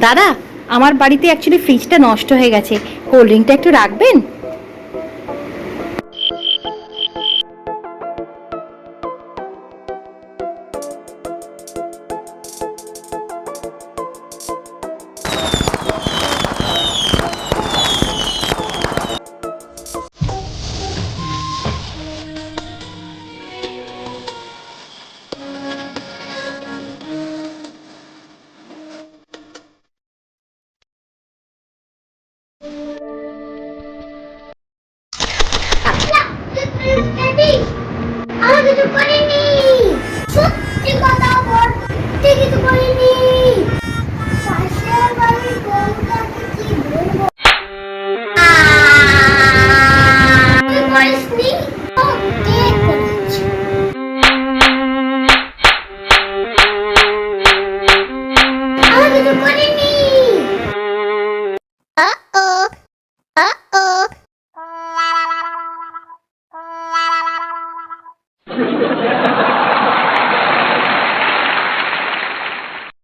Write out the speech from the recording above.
দাদা, আমার বাড়িতে অ্যাকচুয়ালি ফ্রিজটা নষ্ট হয়ে গেছে, কোল্ড ড্রিঙ্কটা একটু রাখবেন? আমি কিছু করিনি, সত্যি কথা বলতে কিছু করিনি। পাশের বাড়ির বউটাকে কি বলবো? তুই করিসনি? ও, কে করেছে? আমি কিছু করিনি। Uh-oh. Uh-oh.